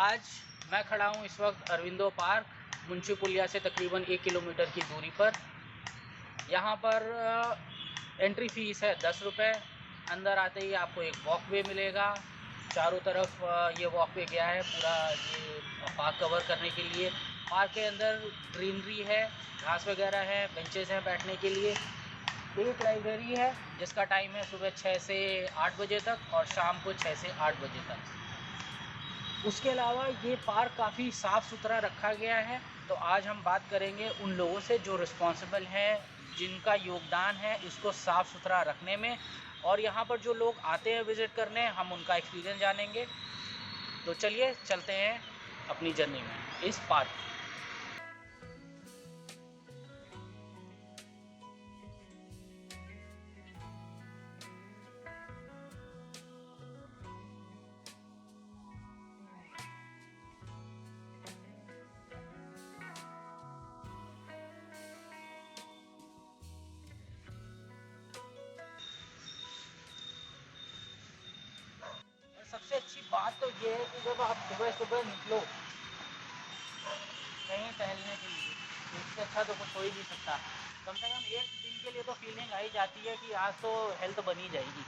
आज मैं खड़ा हूँ इस वक्त अरविंदो पार्क, मुंशी पुलिया से तकरीबन 1 किलोमीटर की दूरी पर। यहाँ पर एंट्री फ़ीस है 10 रुपये। अंदर आते ही आपको एक वॉकवे मिलेगा। चारों तरफ ये वॉकवे गया है पूरा ये पार्क कवर करने के लिए। पार्क के अंदर ग्रीनरी है, घास वगैरह है, बेंचेस हैं बैठने के लिए। एक लाइब्रेरी है जिसका टाइम है सुबह 6 से 8 बजे तक और शाम को 6 से 8 बजे तक। उसके अलावा ये पार्क काफ़ी साफ़ सुथरा रखा गया है। तो आज हम बात करेंगे उन लोगों से जो रिस्पॉन्सिबल हैं, जिनका योगदान है इसको साफ़ सुथरा रखने में। और यहाँ पर जो लोग आते हैं विज़िट करने, हम उनका एक्सपीरियंस जानेंगे। तो चलिए चलते हैं अपनी जर्नी में इस पार्क। सबसे अच्छी बात तो ये है कि जब आप सुबह सुबह निकलो कहीं टहलने के लिए, इससे अच्छा तो कुछ हो ही नहीं सकता। कम से कम एक दिन के लिए तो फीलिंग आई जाती है कि आज तो हेल्थ बनी जाएगी।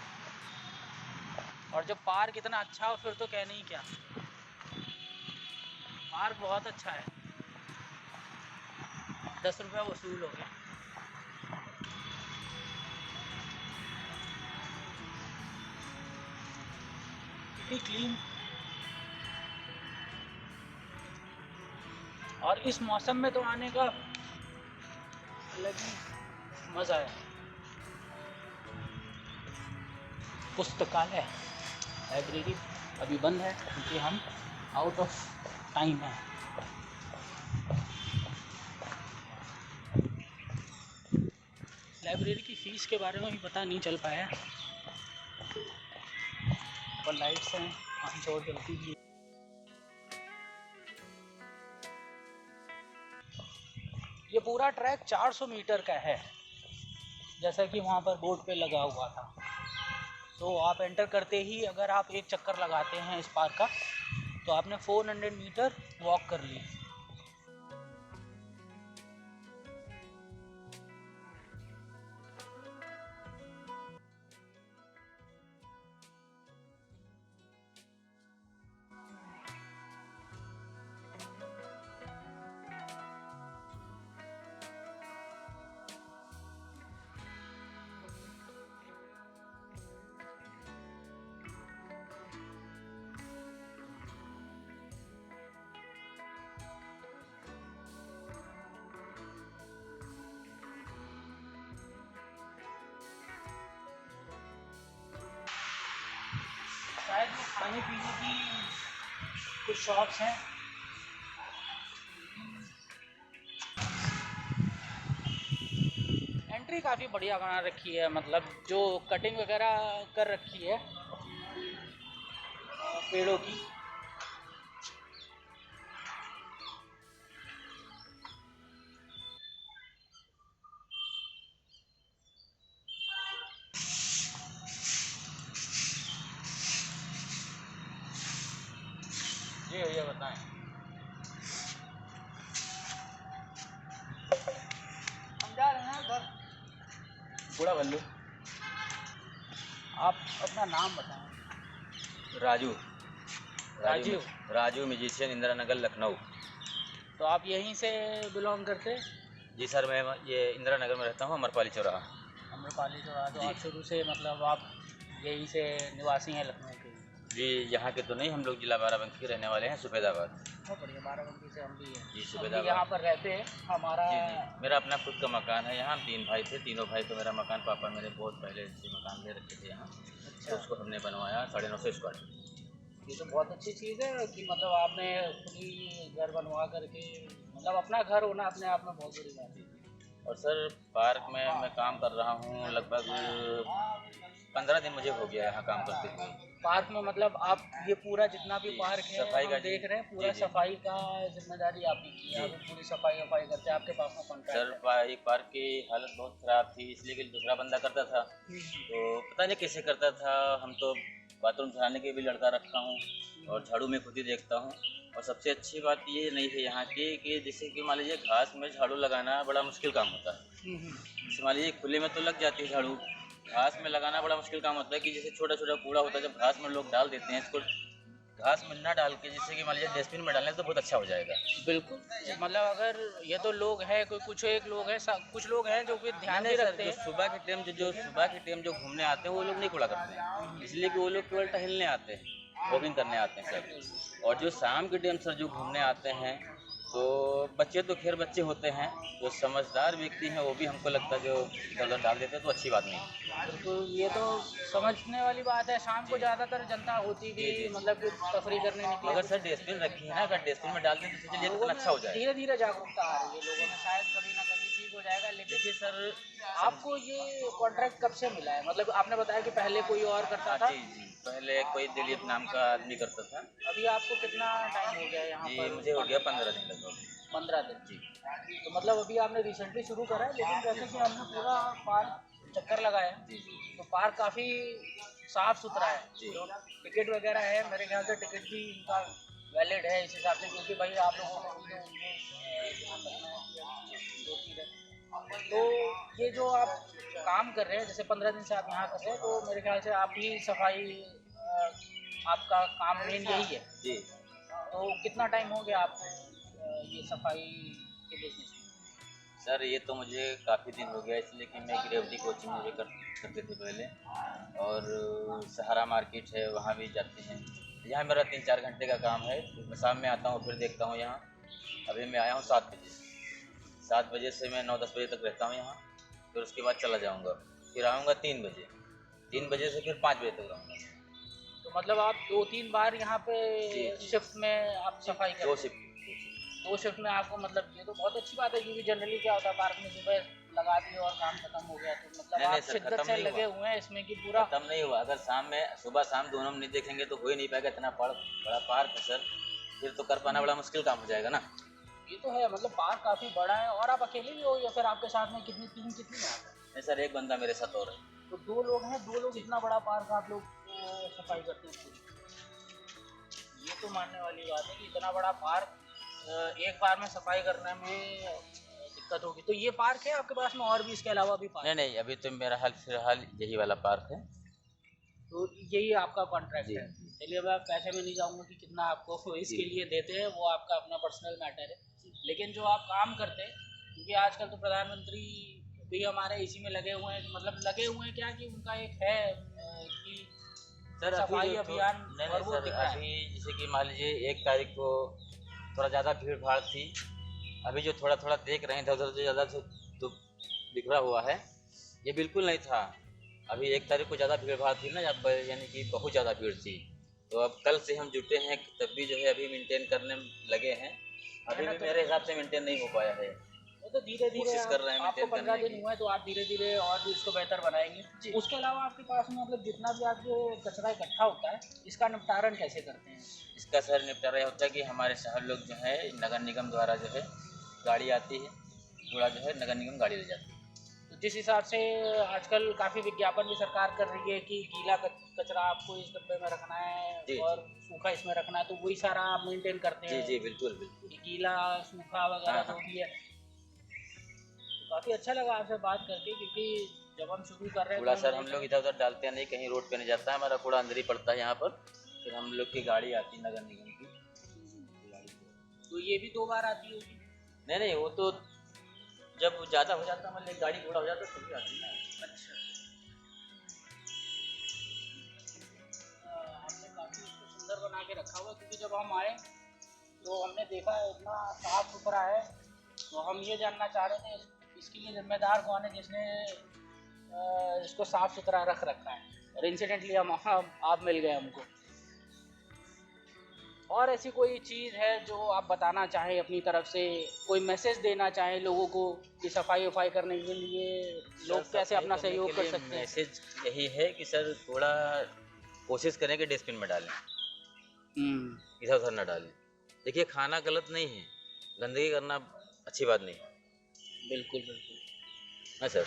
और जब पार्क इतना अच्छा हो फिर तो कहने ही क्या। पार्क बहुत अच्छा है। 10 रुपये वसूल हो गए। कितनी क्लीन। और इस मौसम में तो आने का अलग ही मज़ा है। पुस्तकालय लाइब्रेरी अभी बंद है क्योंकि हम आउट ऑफ टाइम है। लाइब्रेरी की फ़ीस के बारे में भी पता नहीं चल पाया। और लाइट्स हैं 5 और जलती भी। ये पूरा ट्रैक 400 मीटर का है, जैसा कि वहाँ पर बोर्ड पे लगा हुआ था। तो आप एंटर करते ही अगर आप एक चक्कर लगाते हैं इस पार्क का तो आपने 400 मीटर वॉक कर ली। शायद वो खाने पीने की कुछ शॉप्स हैं। एंट्री काफ़ी बढ़िया बना रखी है, मतलब जो कटिंग वगैरह कर रखी है पेड़ों की। जी भैया बताएं। हम जा रहे हैं घर बूढ़ा भल्लू। आप अपना नाम बताएं। राजू राजीव। राजू म्यूजिशियन, इंदिरा नगर, लखनऊ। तो आप यहीं से बिलोंग करते? जी सर, मैं ये इंदिरा नगर में रहता हूँ, अमरपाली चौराहा। अम्रपाली चौराहा। तो जी आप शुरू से मतलब आप यहीं से निवासी हैं लखनऊ के? जी, यहाँ के तो नहीं, हम लोग जिला बाराबंकी के रहने वाले हैं, सफ़ेदाबाद। बहुत बढ़िया। बाराबंकी से हम भी हैं। जी, हम भी सफ़ेदाबाद। यहाँ पर रहते हैं। हमारा जी जी, मेरा अपना खुद का मकान है यहाँ। हम 3 भाई थे, तीनों भाई को मेरा मकान, पापा मेरे बहुत पहले से मकान ले रखे थे यहाँ। तो अच्छा, उसको हमने बनवाया 950 स्क्वायर फीट। ये तो बहुत अच्छी चीज़ है कि मतलब आपने खुद ही घर बनवा करके, मतलब अपना घर होना अपने आप में बहुत बड़ी बात है। और सर, पार्क में मैं काम कर रहा हूँ लगभग 15 दिन मुझे हो गया यहाँ काम करते हुए। पार्क में मतलब आप ये पूरा जितना भी जी, पार्क है सफाई हम का। जी देख रहे हैं, जी पूरा जी सफाई का जिम्मेदारी आप ही की है। जी। आप पूरी सफाई वफाई करते हैं, आपके पास में सर, कॉन्ट्रैक्ट है। एक पार्क की हालत बहुत ख़राब थी, इसलिए कि दूसरा बंदा करता था। तो पता नहीं कैसे करता था। हम तो बाथरूम चलाने के भी लड़का रखा हूँ, और झाड़ू मैं खुद ही देखता हूँ। और सबसे अच्छी बात ये नहीं है यहाँ की कि जैसे कि मान लीजिए घास में झाड़ू लगाना बड़ा मुश्किल काम होता है। जैसे मान लीजिए खुले में तो लग जाती है झाड़ू, घास में लगाना बड़ा मुश्किल काम होता है कि जैसे छोटा छोटा कूड़ा होता है जब घास में लोग डाल देते हैं इसको घास में ना डाल के जैसे कि मान लीजिए डस्टबिन में डालने तो बहुत अच्छा हो जाएगा। बिल्कुल, मतलब अगर ये तो लोग हैं, कोई कुछ एक लोग हैं, कुछ लोग हैं जो फिर ध्यान नहीं सर रखते जो हैं। सुबह के टाइम जो सुबह के टाइम जो घूमने आते हैं वो लोग नहीं कूड़ा करते हैं, इसलिए कि वो लोग केवल टहलने आते हैं, वॉकिंग करने आते हैं सर। और जो शाम के टाइम सर जो घूमने आते हैं तो बच्चे तो खैर बच्चे होते हैं, जो समझदार व्यक्ति हैं वो भी हमको लगता है जो इधर उधर डाल देते हैं तो अच्छी बात नहीं है। बिल्कुल, ये तो समझने वाली बात है। शाम को जी ज़्यादातर जनता होती भी जी जी मतलब कि तफरी करने निकले, मगर कुछ सर डस्टबिन रखी है ना, अगर डस्टबिन में डाल दें तो चलिए लोगों कितना में अच्छा हो जाएगा। धीरे धीरे जागरूकता आ रही है लोगों में, शायद कभी ना कभी ठीक हो जाएगा। लेकिन देखिए सर आपको ये कॉन्ट्रैक्ट कब से मिला है? मतलब आपने बताया कि पहले कोई और करता हाँ था, जी जी, पहले कोई दिलीप नाम का आदमी करता था। अभी आपको कितना टाइम हो गया यहाँ जी पर मुझे हो गया कॉन्ट्रैक्ट? 15 दिन लगभग। 15 दिन। जी तो मतलब अभी आपने रिसेंटली शुरू करा है, लेकिन जैसे कि हमने पूरा पार्क चक्कर लगाया, जी जी तो पार्क काफ़ी साफ सुथरा है। जी जो टिकट वगैरह है मेरे ख्याल से टिकट भी इनका वैलिड है इस हिसाब से, क्योंकि भाई आप लोगों को भी तो उनको ध्यान रखना है कि अच्छी चीज़ होती रहे। तो ये जो आप काम कर रहे हैं, जैसे 15 दिन से आप यहाँ कर रहे हैं, तो मेरे ख्याल से आप ही सफाई आपका काम मेन यही है। जी तो कितना टाइम हो गया आपको ये सफाई के बिजनेस में? सर ये तो मुझे काफ़ी दिन हो गया, इसलिए कि मैं ग्रेविटी कोचिंग में भी करते थे पहले। और सहारा मार्केट है वहाँ भी जाते हैं। यहाँ मेरा 3-4 घंटे का काम है, मैं शाम में आता हूँ फिर देखता हूँ यहाँ। अभी मैं आया हूँ 7 बजे, 7 बजे से मैं 9-10 बजे तक रहता हूँ यहाँ, फिर उसके बाद चला जाऊँगा, फिर आऊँगा 3 बजे, 3 बजे से फिर 5 बजे तक रहूँगा। तो मतलब आप 2-3 बार यहाँ पे जी जी शिफ्ट में आप सफाई करते दो हैं? शिफ्ट। 2 शिफ्ट में आपको, मतलब ये तो बहुत अच्छी बात है, क्योंकि जनरली क्या होता है पार्क में सुबह लगा दिए और काम खत्म हो गया, तो मतलब नहीं आप सर शिद्दत ख़त्म से नहीं लगे हुआ, हुए हैं इसमें कि पूरा। खत्म नहीं हुआ। अगर शाम में सुबह शाम दोनों में नहीं देखेंगे तो हो ही नहीं पाएगा, इतना बड़ा पार्क है सर, फिर तो कर पाना बड़ा मुश्किल काम हो जाएगा ना। ये तो है, मतलब पार्क काफ़ी बड़ा है। और आप अकेले ही हो या फिर आपके साथ में कितनी टीम कितनी है आप? नहीं सर एक बंदा मेरे साथ और है। तो 2 लोग हैं, 2 लोग इतना बड़ा पार्क आप लोग सफाई करते हैं पूरी? ये तो मानने वाली बात है कि इतना बड़ा पार्क एक बार में सफाई करने में दिक्कत होगी। तो ये पार्क है आपके पास में, और भी इसके अलावा भी पार्क? नहीं नहीं अभी तो मेरा हाल फिलहाल यही वाला पार्क है। तो यही आपका कॉन्ट्रैक्ट जी है? चलिए, अब आप पैसे में नहीं जाऊँगा कि कितना आपको इसके जी लिए देते हैं, वो आपका अपना पर्सनल मैटर है। लेकिन जो आप काम करते हैं, क्योंकि आजकल तो प्रधानमंत्री भी हमारे इसी में लगे हुए हैं, मतलब लगे हुए हैं क्या कि उनका एक है कि सर अभी सफाई जो अभियान, नहीं और नहीं वो सर दिख रहा है। अभी जैसे कि मान लीजिए 1 तारीख को थोड़ा ज़्यादा भीड़ भाड़ थी। अभी जो थोड़ा थोड़ा देख रहे हैं इधर उधर जो ज़्यादा तो बिखरा हुआ है, ये बिल्कुल नहीं था। अभी 1 तारीख को ज़्यादा भीड़ भाड़ थी ना, जब यानी कि बहुत ज़्यादा भीड़ थी। तो अब कल से हम जुटे हैं, तब भी जो है अभी मेंटेन करने में लगे हैं। अभी भी मेरे हिसाब से मेंटेन नहीं हो पाया है, वो तो धीरे धीरे कोशिश कर रहे हैं आपको मेंटेन 15 करने दिन की। हुए, तो आप धीरे धीरे और भी इसको बेहतर बनाएंगे। उसके अलावा आपके पास में मतलब जितना भी आपके कचरा इकट्ठा होता है, इसका निपटारण कैसे करते हैं? इसका सर निपटारा यह होता है कि हमारे शहर लोग जो है नगर निगम द्वारा जो है गाड़ी आती है, कूड़ा जो है नगर निगम गाड़ी ले जाती है। तो जिस हिसाब से आजकल काफ़ी विज्ञापन भी सरकार कर रही है कि गीला कचरा आपको इस डब्बे में रखना है जी और सूखा इसमें रखना है, तो वही सारा आप मेंटेन करते जी हैं जी बिल्कुल बिल्कुल। कि गीला सूखा वगैरह हाँ जो हाँ भी है। तो काफ़ी अच्छा लगा आपसे बात करके, क्योंकि जब हम शुरू कर रहे कूड़ा थे सर मुझे हम लोग इधर उधर डालते हैं नहीं, कहीं रोड पे नहीं जाता है, हमारा कूड़ा अंदर ही पड़ता है यहाँ पर। फिर हम लोग की गाड़ी आती है नगर निगम की गाड़ी। तो ये भी 2 बार आती होगी? नहीं नहीं वो तो जब ज़्यादा हो जाता है मतलब गाड़ी घोड़ा हो जाता है तभी आती है ना। अच्छा। आपने काफ़ी इसको सुंदर बना के रखा हुआ है, क्योंकि जब हम आए तो हमने देखा है इतना साफ सुथरा है। तो हम ये जानना चाह रहे थे इसके लिए जिम्मेदार कौन है जिसने इसको साफ सुथरा रख रखा है, और इंसिडेंटली हम आप मिल गए हमको। और ऐसी कोई चीज़ है जो आप बताना चाहें अपनी तरफ से, कोई मैसेज देना चाहें लोगों को कि सफाई वफाई करने के लिए लोग कैसे अपना सहयोग कर सकते हैं? मैसेज यही है कि सर थोड़ा कोशिश करें कि डस्टबिन में डालें, इधर उधर ना डालें। देखिए खाना गलत नहीं है, गंदगी करना अच्छी बात नहीं है बिल्कुल बिल्कुल। ना सर।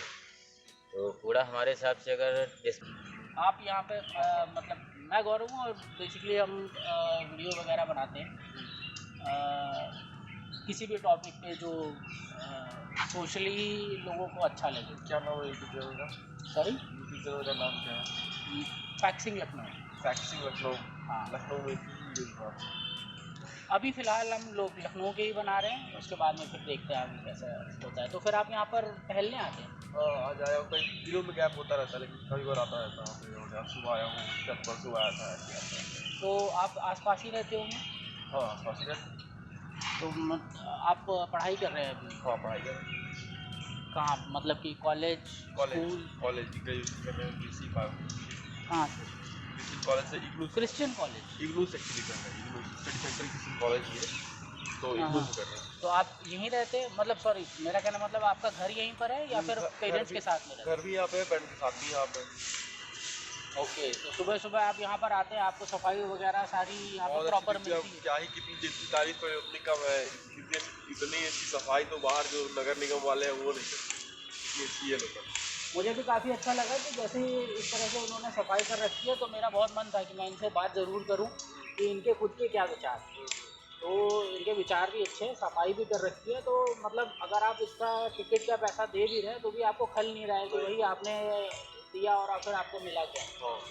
तो कूड़ा हमारे हिसाब से अगर आप यहाँ पे मतलब मैं गौरव हूँ और बेसिकली हम वीडियो वगैरह बनाते हैं किसी भी टॉपिक पे जो सोशली लोगों को अच्छा लगे। क्या नाम है यूट्यूब चैनल का? सॉरी, यूट्यूब चैनल का नाम क्या है? फैक्सिंग लखनऊ। फैक्सिंग लखनऊ। हाँ, लखनऊ में वीडियोज बनाते हैं। अभी फ़िलहाल हम लोग लखनऊ के ही बना रहे हैं, उसके बाद में फिर देखते हैं आगे कैसा होता है। तो फिर आप यहाँ पर टहलने आते हैं? हाँ, आज आया हूँ, कई दिनों में गैप होता रहता है, लेकिन कभी बार आता रहता हूँ। फिर सुबह आया हूँ, कल परसों आया था, ऐसे आता है। तो आप आसपास ही रहते होंगे? हाँ, आसपास ही रहते हैं। तो आप पढ़ाई कर रहे हैं अभी? हाँ, पढ़ाई कर रहे हैं। कहाँ, मतलब कि कॉलेज, स्कूल? कॉलेज की ग्रेजुएशन कर रहे हैं, BC का। कहाँ से? क्रिश्चियन कॉलेज से इग्नू। Christian college? इग्नू से एक्चुअली कर रहे हैं, IGNOU study centre Christian college ही है, तो हाँ, इग्नू हाँ। से कर रहे हैं। तो आप यहीं रहते हैं, मतलब सॉरी मेरा कहना मतलब आपका घर यहीं पर है या फिर पेरेंट्स के साथ में रहते हैं? घर भी यहाँ पे है, पेरेंट्स के साथ भी यहाँ पे। ओके, तो सुबह सुबह आप यहाँ पर आते हैं, आपको सफाई वगैरह सारी यहाँ पर बहुत प्रॉपर अच्छी मिलती है? क्या ही, कितनी जितनी तारीफ करें उतनी कम है। इतनी अच्छी सफाई तो बाहर जो नगर निगम वाले हैं वो नहीं करते, इतनी अच्छी है लोग। मुझे भी काफ़ी अच्छा लगा कि जैसे ही इस तरह से उन्होंने सफाई कर रखी है, तो मेरा बहुत मन था कि मैं इनसे बात ज़रूर करूं कि इनके खुद के क्या विचार हैं। तो इनके विचार भी अच्छे हैं, सफाई भी कर रखी है, तो मतलब अगर आप इसका टिकट का पैसा दे भी रहे हैं तो भी आपको खल नहीं रहा है कि भाई आपने दिया और फिर आपको मिला क्या,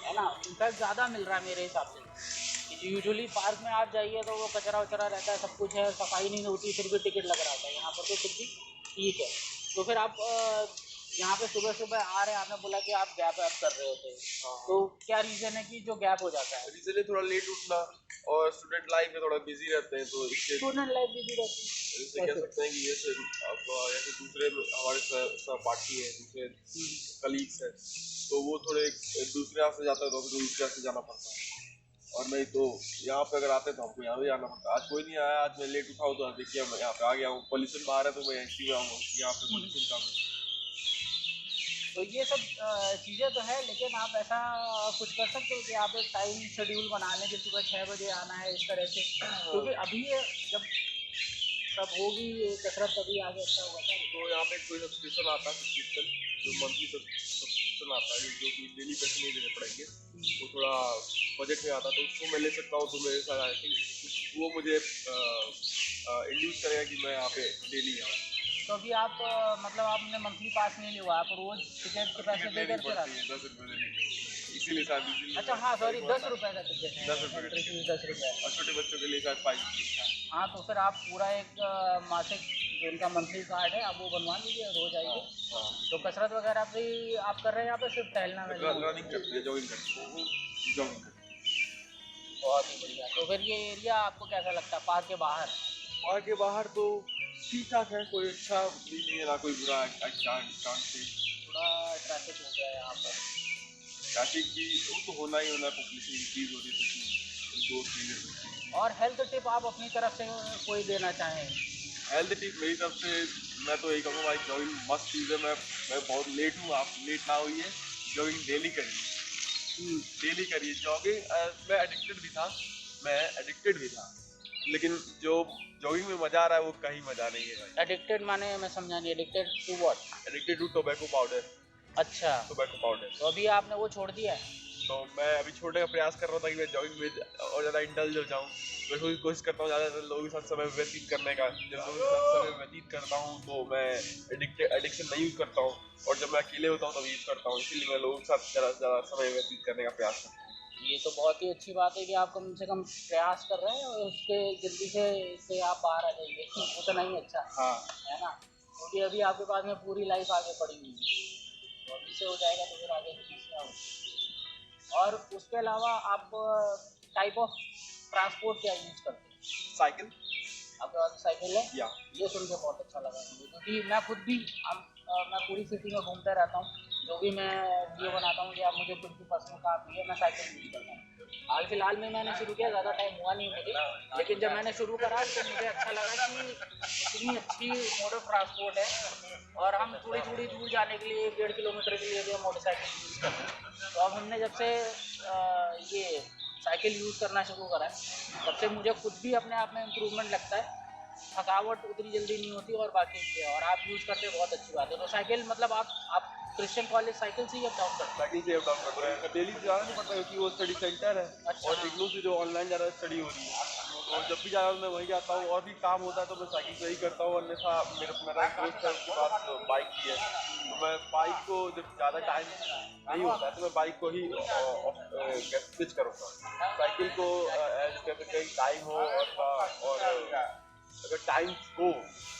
है ना? इनफैक्ट ज़्यादा मिल रहा है मेरे हिसाब से। यूजुअली पार्क में आप जाइए तो वो कचरा वचरा रहता है, सब कुछ है, सफाई नहीं होती, फिर भी टिकट लग रहा होता है। यहाँ पर तो फिर भी ठीक है। तो फिर आप यहाँ पे सुबह सुबह आ रहे हैं, आपने बोला कि आप गैप ऐप कर रहे होते हैं, तो क्या रीज़न है कि जो गैप हो जाता है? रीजन है थोड़ा लेट उठना, और स्टूडेंट लाइफ में थोड़ा बिजी रहते हैं, तो इससे स्टूडेंट लाइफ बिजी रहती है? इससे कह सकते हैं कि ये आपका जैसे दूसरे हमारे सहपाठी है, दूसरे कलीग्स हैं, तो वो थोड़े दूसरे यहाँ से जाता है तो फिर दूसरे यहाँ से जाना पड़ता है, और नहीं तो यहाँ पे अगर आते हैं तो हमको यहाँ भी जाना पड़ता है। आज कोई नहीं आया, आज मैं लेट उठाऊँ तो देखिए मैं यहाँ पे आ गया हूँ, पॉल्यूशन बाहर है तो मैं इसी में आऊँगा, यहाँ पे पॉल्यूशन कम है। तो ये सब चीज़ें तो है, लेकिन आप ऐसा कुछ कर सकते हो कि आप एक टाइम शेड्यूल बना लें कि सुबह 6 बजे आना है इस तरह से, क्योंकि अभी ये जब सब होगी ये कसरत तभी आगे अच्छा होगा। तो यहाँ पे कोई सब्सक्रिप्शन आता है, सब्सक्रिप्शन जो मंथली सब्सक्रिप्शन आता है, जो कि डेली पैसे नहीं देने पड़ेंगे, वो थोड़ा बजट में आता है, तो उसको मैं ले सकता हूँ। तो मेरे साथ आई थिंक वो मुझे इंड्यूस करेगा कि मैं यहाँ पे डेली आऊँ। तो अभी आप मतलब आपने मंथली पास नहीं लिया, आप रोज टिकट के पैसे दे करके आते हैं? 10 रुपये देने के, इसीलिए शायद। अच्छा हाँ, सॉरी, 10 रुपये का टिकट है। 10 रुपये का एंट्री फीस 10 रुपये। और छोटे बच्चों के लिए शायद 5 रुपये। हाँ, तो फिर आप पूरा एक मासिक जो उनका मंथली कार्ड है आप वो बनवा लीजिए, रोज आइए। हाँ, तो कसरत वगैरह भी आप कर रहे हैं यहाँ पे, सिर्फ टहलना वहलना? रनिंग करती है, जॉगिंग करती है, जॉगिंग करती है। बहुत ही बढ़िया। तो फिर ये एरिया आपको कैसा लगता है पार्क के बाहर? पार्क के बाहर तो ठीक ठाक है, कोई अच्छा भी नहीं है ना कोई बुरा। चांस से थोड़ा ट्रैफिक हो गया है यहाँ पर। ट्रैफिक भी वो तो होना ही होना है, पॉपुलेशन इंक्रीज हो रही है तो दो चीज़ें। और हेल्थ टिप आप अपनी तरफ से कोई देना चाहें? हेल्थ टिप मेरी तरफ से मैं तो यही कहूँगा भाई, जॉगिंग मस्त चीज़ है। मैं बहुत लेट हूँ, आप लेट ना होइए, जॉगिंग डेली करिए, डेली करिए जॉगिंग। मैं एडिक्टेड भी था, लेकिन जो जॉगिंग में मज़ा आ रहा है वो कहीं मज़ा नहीं है भाई। एडिक्टेड माने मैं समझा नहीं, addicted to what? Addicted to tobacco powder. अच्छा, टोबैको पाउडर। तो अभी आपने वो छोड़ दिया है? तो मैं अभी छोड़ने का प्रयास कर रहा था कि मैं जॉगिंग में और ज़्यादा इंडल्ज हो जाऊँ। मैं थोड़ी कोशिश करता हूँ ज़्यादा लोगों के साथ समय व्यतीत करने का। जब लोगों के साथ समय व्यतीत करता हूँ तो मैं एडिक्शन नहीं यूज़ करता हूँ, और जब मैं अकेले होता हूँ तब यूज़ करता हूँ। इसीलिए मैं लोगों के साथ ज़्यादा से ज़्यादा समय व्यतीत करने का प्रयास करता हूँ। ये तो बहुत ही अच्छी बात है कि आप कम से कम प्रयास कर रहे हैं और उसके जल्दी से आप बाहर आ जाइए, उतना ही अच्छा हाँ, है ना? क्योंकि अभी आपके पास में पूरी लाइफ आगे पड़ी हुई है, तो अभी से हो जाएगा तो फिर आगे समस्या होगी। और उसके अलावा आप टाइप ऑफ ट्रांसपोर्ट क्या यूज़ करते हैं? साइकिल। आपके पास साइकिल है? या ये सुन के बहुत अच्छा लगा मुझे, क्योंकि मैं खुद भी मैं पूरी सिटी में घूमता रहता हूँ, जो भी मैं वीडियो बनाता हूँ या मुझे कुछ भी पर्सनल काम नहीं है, मैं साइकिल यूज़ करता हूँ। हाल फिलहाल में मैंने शुरू किया, ज़्यादा टाइम हुआ नहीं मुझे, लेकिन जब मैंने शुरू करा तो मुझे अच्छा लगा कि इतनी अच्छी मोड ऑफ ट्रांसपोर्ट है, और हम थोड़ी थोड़ी दूर जाने के लिए 1.5 किलोमीटर के लिए भी हम मोटरसाइकिल यूज़ करते हैं। तो अब हमने जब से ये साइकिल यूज़ करना शुरू करा है, तब से मुझे खुद भी अपने आप में इम्प्रूवमेंट लगता है, थकावट उतनी जल्दी नहीं होती और बाकी चीज़ें, और आप यूज़ करते बहुत अच्छी बात है। तो साइकिल मतलब आप क्रिश्चियन कॉलेज साइकिल से ही अप डाउन करते साइकिल से अप डाउन कर रहे हैं, डेली जाना नहीं पड़ता क्योंकि वो स्टडी सेंटर है। अच्छा। और इग्नू से जो ऑनलाइन ज़्यादा स्टडी हो रही है, और जब भी जाता हूँ मैं वहीं जाता हूँ, और भी काम होता है तो मैं साइकिल से ही करता हूँ। अन्यथा मेरा एक दोस्त है, उसके पास बाइक भी है, तो मैं बाइक को जब ज़्यादा टाइम नहीं होता है तो मैं बाइक को ही स्विच करूँगा। साइकिल को जैसे कहीं टाइम हो और अगर टाइम हो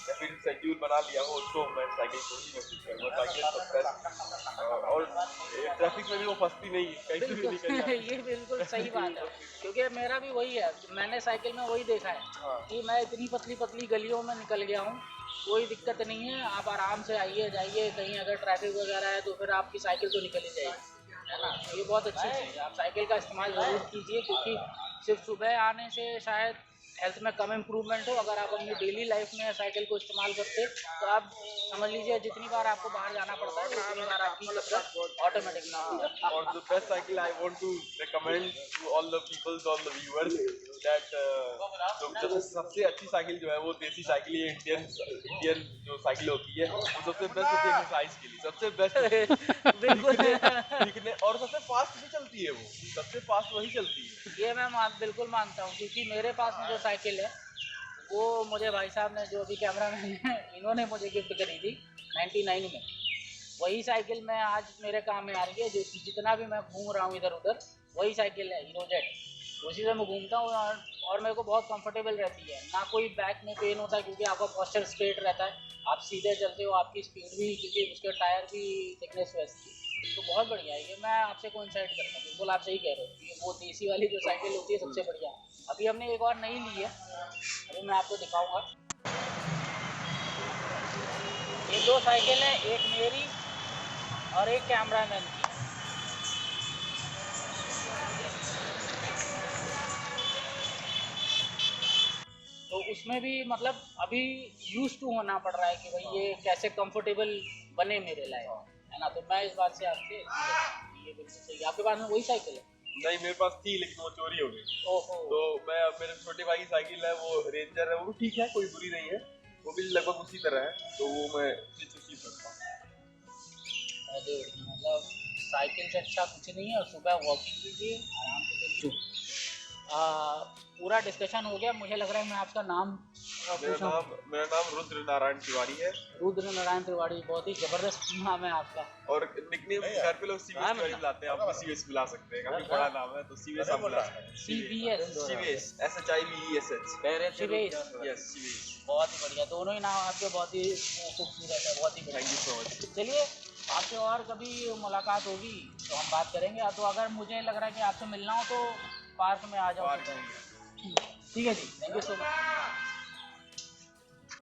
या फिर शेड्यूल बना लिया हो तो मैं साइकिल को ही स्विच करूँगा। साइकिल सबसे बेस्ट, और ट्रैफिक में भी वो फंसती नहीं है, कहीं से भी निकल बिल्कुल। जाती ये बिल्कुल सही बात है, क्योंकि मेरा भी वही है, मैंने साइकिल में वही देखा है हाँ। कि मैं इतनी पतली पतली गलियों में निकल गया हूँ, कोई दिक्कत नहीं है, आप आराम से आइए जाइए, कहीं अगर ट्रैफिक वगैरह है तो फिर आपकी साइकिल तो निकल ही जाएगी, है ना। ये बहुत अच्छी चीज़ है, आप साइकिल का इस्तेमाल ज़रूर कीजिए, क्योंकि सिर्फ सुबह आने से शायद हेल्थ में कम इम्प्रूवमेंट हो। अगर आप अपनी डेली लाइफ में साइकिल को इस्तेमाल करते तो आप समझ लीजिए जितनी बार आपको बाहर जाना पड़ता है उतनी बार आपकी कसरत ऑटोमेटिक ना हो जाए। और the best cycle I want to recommend to all the people, all the viewers, that जो सबसे अच्छी साइकिल जो है वो देसी साइकिल है, इंडियन जो साइकिल होती है वो सबसे बेस्ट होती है एक्सरसाइज के लिए, सबसे बेस्ट बिल्कुल। दिखने, और सबसे फास्ट भी चलती है, वो सबसे फास्ट वही चलती है। ये मैं बिल्कुल मानता हूँ, क्योंकि मेरे पास में जो साइकिल है वो मुझे भाई साहब ने, जो अभी कैमरा मैन है, इन्होंने मुझे गिफ्ट करी थी 99 में। वही साइकिल मैं आज मेरे काम में आ रही है, जो जितना भी मैं घूम रहा हूँ इधर उधर वही साइकिल है हीरो जेट, उसी से मैं घूमता हूँ, और मेरे को बहुत कंफर्टेबल रहती है, ना कोई बैक में पेन होता है क्योंकि आपका पोस्चर स्ट्रेट रहता है, आप सीधे चलते हो, आपकी स्पीड भी, क्योंकि उसके टायर भी थिकनेस वैसी है, तो बहुत बढ़िया है ये। मैं आपसे कोइंसाइड करता हूँ, बिल्कुल आप सही कह रहे हो, ये वो देसी वाली जो साइकिल होती है सबसे बढ़िया है। अभी हमने एक और नई ली है, अभी मैं आपको दिखाऊंगा। ये दो साइकिल हैं, एक मेरी और एक कैमरामैन की। तो उसमें भी मतलब अभी यूज टू होना पड़ रहा है कि भाई ये कैसे कंफर्टेबल बने मेरे लायक, है ना। तो मैं इस बात से आपसे ये बिल्कुल सही। आपके पास में वही साइकिल है? नहीं, मेरे पास थी लेकिन वो चोरी हो गई। ओहो। तो मैं, अब मेरे छोटे भाई की साइकिल है, वो रेंजर है, वो ठीक है, कोई बुरी नहीं है, वो भी लगभग उसी तरह है, तो वो मैं उसी करता हूँ। अरे मतलब साइकिल से अच्छा कुछ नहीं है, और सुबह वॉकिंग कीजिए, आराम से करिए। पूरा डिस्कशन हो गया, मुझे लग रहा है मैं आपका नाम मेरा नाम रुद्र नारायण तिवारी है। रुद्र नारायण तिवारी, बहुत ही जबरदस्त नाम है आपका। और निकनेम घर पे लोग सीवीएस तिवारी बुलाते हैं, आप भी सीवीएस बुला सकते हैं, काफी बड़ा नाम है, तो सीवीएस आप बुला सकते हैं। CBS CVS SHIVESH Shivesh, yes CVS. बहुत ही बढ़िया, दोनों ही नाम आपके बहुत ही खूबसूरत है, बहुत ही बढ़िया। Thank you so much. चलिए आपसे और कभी मुलाकात होगी तो हम बात करेंगे, तो अगर मुझे लग रहा है कि आपसे मिलना हो तो पार्क में आ जाओ। पार्क में। ठीक है जी, थैंक यू सो मच।